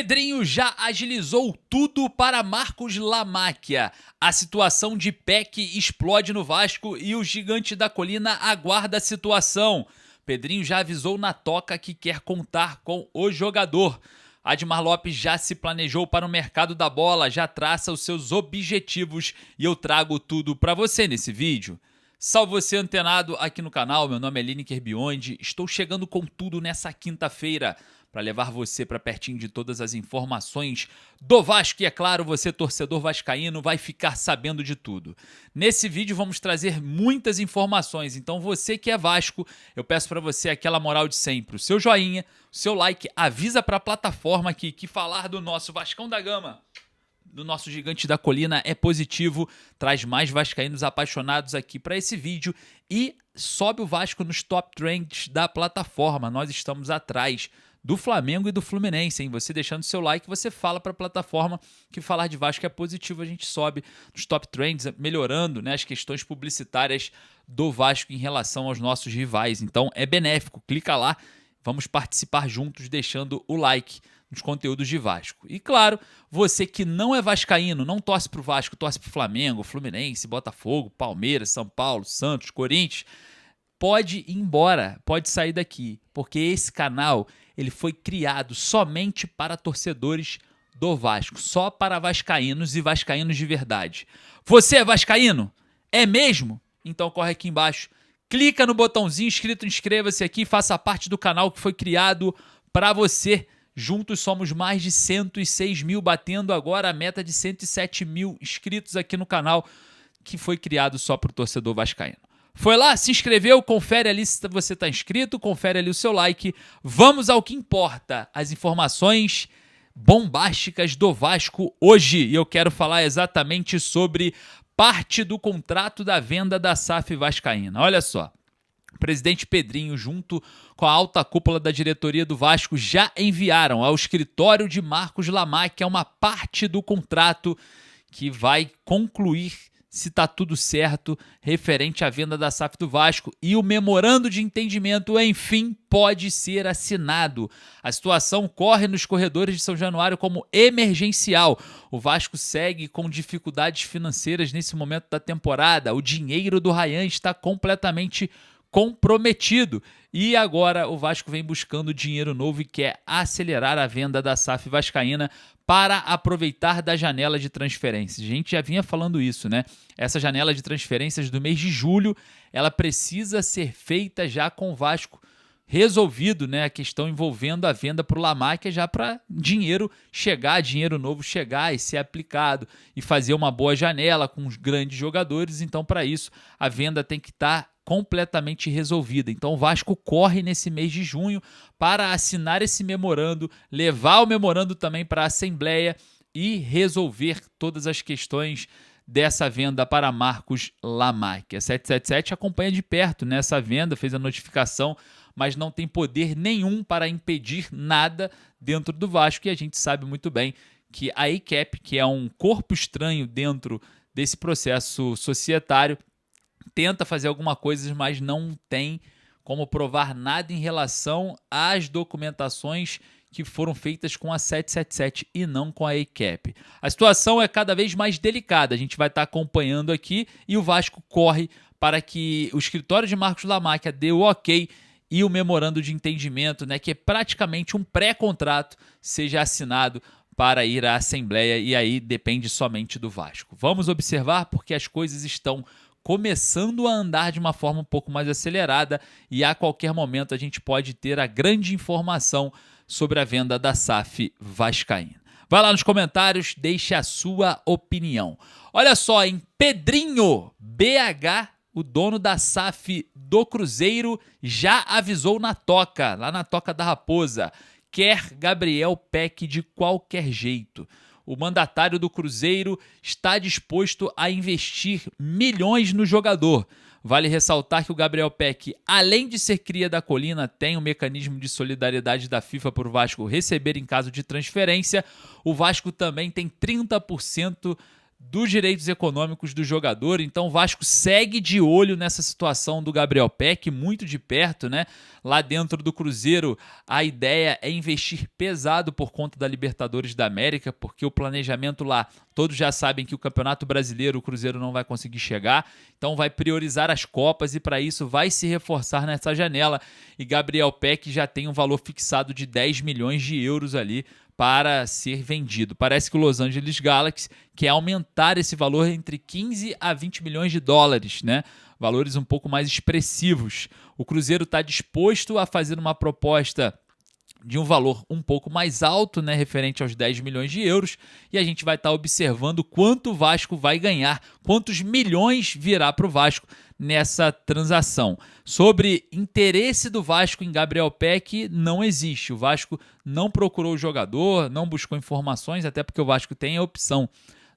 Pedrinho já agilizou tudo para Marcos Lamáquia. A situação de Peck explode no Vasco e o Gigante da Colina aguarda a situação. Pedrinho já avisou na toca que quer contar com o jogador. Admar Lopes já se planejou para o mercado da bola, já traça os seus objetivos e eu trago tudo para você nesse vídeo. Salve você antenado aqui no canal, meu nome é Lineker Biondi, estou chegando com tudo nessa quinta-feira para levar você para pertinho de todas as informações do Vasco e, é claro, você torcedor vascaíno vai ficar sabendo de tudo. Nesse vídeo vamos trazer muitas informações, então você que é Vasco, eu peço para você aquela moral de sempre, o seu joinha, o seu like, avisa para a plataforma aqui que falar do nosso Vascão da Gama, do nosso Gigante da Colina é positivo, traz mais vascaínos apaixonados aqui para esse vídeo e sobe o Vasco nos top trends da plataforma. Nós estamos atrás do Flamengo e do Fluminense, hein? Você deixando seu like, você fala para a plataforma que falar de Vasco é positivo, a gente sobe nos top trends, melhorando, né, as questões publicitárias do Vasco em relação aos nossos rivais. Então é benéfico, clica lá, vamos participar juntos deixando o like nos conteúdos de Vasco. E claro, você que não é vascaíno, não torce pro Vasco, torce pro Flamengo, Fluminense, Botafogo, Palmeiras, São Paulo, Santos, Corinthians, pode ir embora, pode sair daqui, porque esse canal ele foi criado somente para torcedores do Vasco, só para vascaínos e vascaínos de verdade. Você é vascaíno? É mesmo? Então corre aqui embaixo, clica no botãozinho escrito inscreva-se aqui, faça parte do canal que foi criado para você. Juntos somos mais de 106 mil, batendo agora a meta de 107 mil inscritos aqui no canal, que foi criado só para o torcedor vascaíno. Foi lá, se inscreveu, confere ali se você está inscrito, confere ali o seu like. Vamos ao que importa, as informações bombásticas do Vasco hoje. E eu quero falar exatamente sobre parte do contrato da venda da SAF vascaína. Olha só. O presidente Pedrinho, junto com a alta cúpula da diretoria do Vasco, já enviaram ao escritório de Marcos Lamáquia uma parte do contrato que vai concluir, se está tudo certo, referente à venda da SAF do Vasco, e o memorando de entendimento, enfim, pode ser assinado. A situação corre nos corredores de São Januário como emergencial. O Vasco segue com dificuldades financeiras nesse momento da temporada. O dinheiro do Ryan está completamente comprometido. E agora o Vasco vem buscando dinheiro novo e quer acelerar a venda da SAF vascaína para aproveitar da janela de transferências. A gente já vinha falando isso, né? Essa janela de transferências do mês de julho, ela precisa ser feita já com o Vasco resolvido, né? A questão envolvendo a venda para o Lamáquia já para dinheiro chegar, dinheiro novo chegar e ser aplicado e fazer uma boa janela com os grandes jogadores. Então, para isso, a venda tem que estar completamente resolvida. Então o Vasco corre nesse mês de junho para assinar esse memorando, levar o memorando também para a Assembleia e resolver todas as questões dessa venda para Marcos Lamáquia. 777 acompanha de perto nessa venda, fez a notificação, mas não tem poder nenhum para impedir nada dentro do Vasco, e a gente sabe muito bem que a ACAP, que é um corpo estranho dentro desse processo societário, tenta fazer alguma coisa, mas não tem como provar nada em relação às documentações que foram feitas com a 777 e não com a ACAP. A situação é cada vez mais delicada, a gente vai estar acompanhando aqui e o Vasco corre para que o escritório de Marcos Lamáquia dê o ok e o memorando de entendimento, né, que é praticamente um pré-contrato, seja assinado para ir à Assembleia, e aí depende somente do Vasco. Vamos observar porque as coisas estão começando a andar de uma forma um pouco mais acelerada e a qualquer momento a gente pode ter a grande informação sobre a venda da SAF vascaína. Vai lá nos comentários, deixe a sua opinião. Olha só, em Pedrinho, BH, o dono da SAF do Cruzeiro, já avisou na toca, lá na Toca da Raposa, quer Gabriel Peck de qualquer jeito. O mandatário do Cruzeiro está disposto a investir milhões no jogador. Vale ressaltar que o Gabriel Peck, além de ser cria da Colina, tem um mecanismo de solidariedade da FIFA por Vasco receber em caso de transferência. O Vasco também tem 30% dos direitos econômicos do jogador. Então o Vasco segue de olho nessa situação do Gabriel Pec, muito de perto, né? Lá dentro do Cruzeiro, a ideia é investir pesado por conta da Libertadores da América, porque o planejamento lá, todos já sabem que o Campeonato Brasileiro o Cruzeiro não vai conseguir chegar, então vai priorizar as Copas e para isso vai se reforçar nessa janela. E Gabriel Pec já tem um valor fixado de 10 milhões de euros ali para ser vendido. Parece que o Los Angeles Galaxy quer aumentar esse valor entre 15 a 20 milhões de dólares, né? Valores um pouco mais expressivos. O Cruzeiro está disposto a fazer uma proposta de um valor um pouco mais alto, né, referente aos 10 milhões de euros, e a gente vai estar observando quanto o Vasco vai ganhar, quantos milhões virá para o Vasco nessa transação. Sobre interesse do Vasco em Gabriel Pec, não existe. O Vasco não procurou o jogador, não buscou informações, até porque o Vasco tem a opção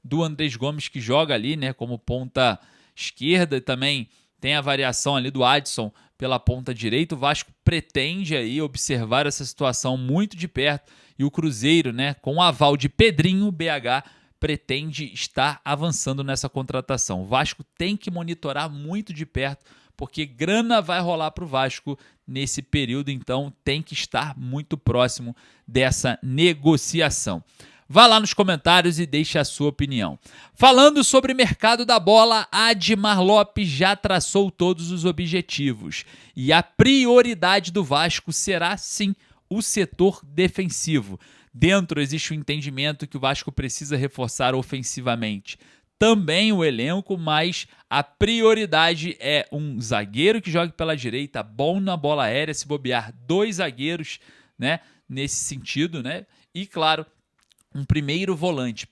do Andrés Gomes, que joga ali, né, como ponta esquerda, e também tem a variação ali do Adson pela ponta direita. O Vasco pretende aí observar essa situação muito de perto e o Cruzeiro, né, com o aval de Pedrinho, BH, pretende estar avançando nessa contratação. O Vasco tem que monitorar muito de perto, porque grana vai rolar para o Vasco nesse período, então tem que estar muito próximo dessa negociação. Vá lá nos comentários e deixe a sua opinião. Falando sobre mercado da bola, Admar Lopes já traçou todos os objetivos. E a prioridade do Vasco será, sim, o setor defensivo. Dentro existe o entendimento que o Vasco precisa reforçar ofensivamente também o elenco, mas a prioridade é um zagueiro que jogue pela direita, bom na bola aérea, se bobear 2 zagueiros, né, nesse sentido, né? E, claro, um primeiro volante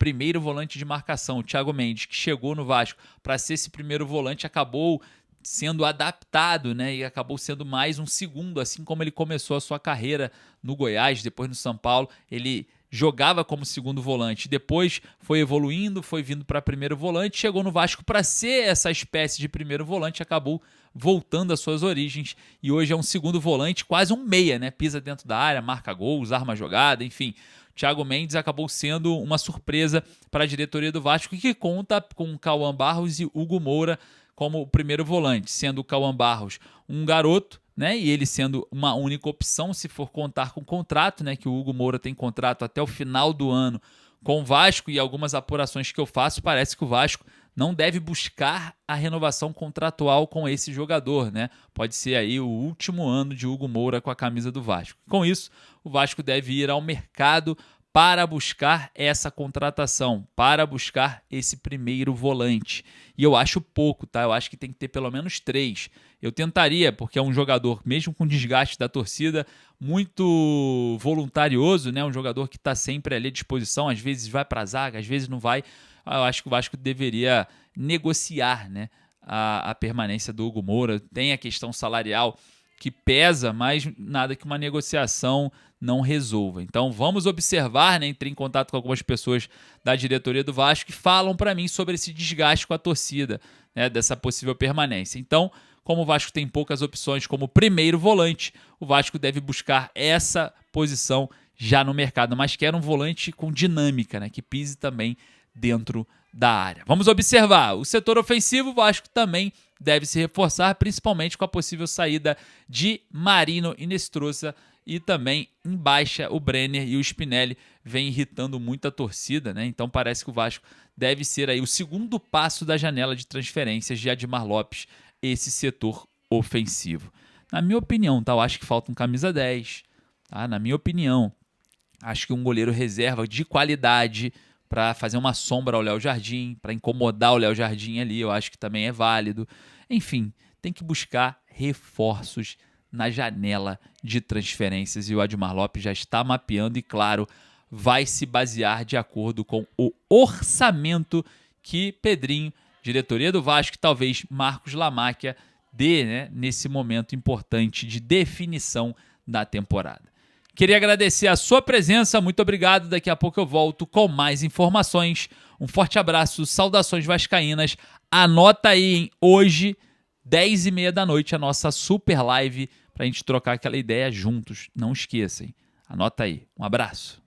de marcação, o Thiago Mendes, que chegou no Vasco para ser esse primeiro volante, acabou sendo adaptado, né, e acabou sendo mais um segundo, assim como ele começou a sua carreira no Goiás, depois no São Paulo, ele jogava como segundo volante, depois foi evoluindo, foi vindo para primeiro volante, chegou no Vasco para ser essa espécie de primeiro volante, acabou voltando às suas origens e hoje é um segundo volante, quase um meia, né, pisa dentro da área, marca gols, arma jogada, enfim. Thiago Mendes acabou sendo uma surpresa para a diretoria do Vasco, que conta com Cauã Barros e Hugo Moura como o primeiro volante, sendo o Cauã Barros um garoto, né, e ele sendo uma única opção se for contar com contrato, né, que o Hugo Moura tem contrato até o final do ano com o Vasco, e algumas apurações que eu faço, parece que o Vasco não deve buscar a renovação contratual com esse jogador, né? Pode ser aí o último ano de Hugo Moura com a camisa do Vasco. Com isso, o Vasco deve ir ao mercado para buscar essa contratação, para buscar esse primeiro volante. E eu acho pouco, tá? Eu acho que tem que ter pelo menos 3. Eu tentaria, porque é um jogador, mesmo com desgaste da torcida, muito voluntarioso, né? Um jogador que está sempre ali à disposição, às vezes vai para a zaga, às vezes não vai. Eu acho que o Vasco deveria negociar, né, a permanência do Hugo Moura. Tem a questão salarial que pesa, mas nada que uma negociação não resolva. Então vamos observar, né, entrei em contato com algumas pessoas da diretoria do Vasco que falam para mim sobre esse desgaste com a torcida, né, dessa possível permanência. Então, como o Vasco tem poucas opções como primeiro volante, o Vasco deve buscar essa posição já no mercado, mas quer um volante com dinâmica, né, que pise também dentro da área. Vamos observar, o setor ofensivo, o Vasco também deve se reforçar, principalmente com a possível saída de Marino e Inestrosa, e também em baixa o Brenner e o Spinelli vem irritando muito a torcida, né? Então parece que o Vasco deve ser aí o segundo passo da janela de transferências de Admar Lopes, esse setor ofensivo. Na minha opinião, tá? Eu acho que falta um camisa 10, tá? Na minha opinião, acho que um goleiro reserva de qualidade para fazer uma sombra ao Léo Jardim, para incomodar o Léo Jardim ali, eu acho que também é válido. Enfim, tem que buscar reforços na janela de transferências e o Admar Lopes já está mapeando e, claro, vai se basear de acordo com o orçamento que Pedrinho, diretoria do Vasco, e talvez Marcos Lamáquia dê, né, nesse momento importante de definição da temporada. Queria agradecer a sua presença, muito obrigado. Daqui a pouco eu volto com mais informações. Um forte abraço, saudações vascaínas. Anota aí, hein? Hoje, 10h30 da noite, a nossa super live para a gente trocar aquela ideia juntos. Não esqueçam. Anota aí. Um abraço.